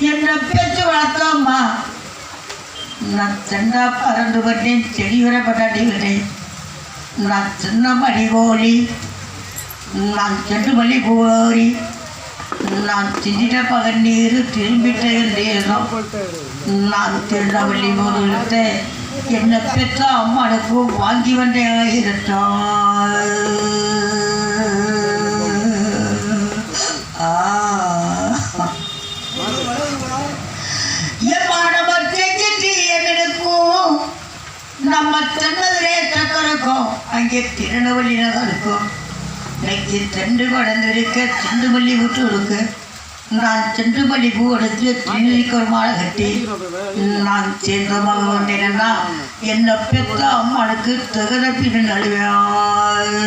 என்ன பேச்சு வளர்த்தோம்மா நான் செண்டா பறந்து பண்ணேன் செடி வர பட்டாட்டி விட்டேன் நான் சின்ன மணி கோழி நான் செண்டு மல்லி பூரி நான் சின்ன பகநீர் திரும்பிட்ட நேரம் நான் திருநவள்ளி போது என்னை பெற்ற அம்மானுக்கு வாங்கி வந்தே என்னக்கும் நம்ம தென்னதிலே சக்கரைக்கும் அங்கே திருநவள்ளியில் தான் இருக்கும் இன்னைக்கு செண்டு குழந்திருக்க செண்டு மல்லி விட்டு இருக்கு நான் செண்டு மல்லி பூ எடுத்து திருநெல்லிக்கு ஒரு மாலை கட்டி நான் சேர்ந்தமாக வந்தேன்னா என்னை பெற்ற அம்மானுக்கு தகுத பின் நழுவேன்.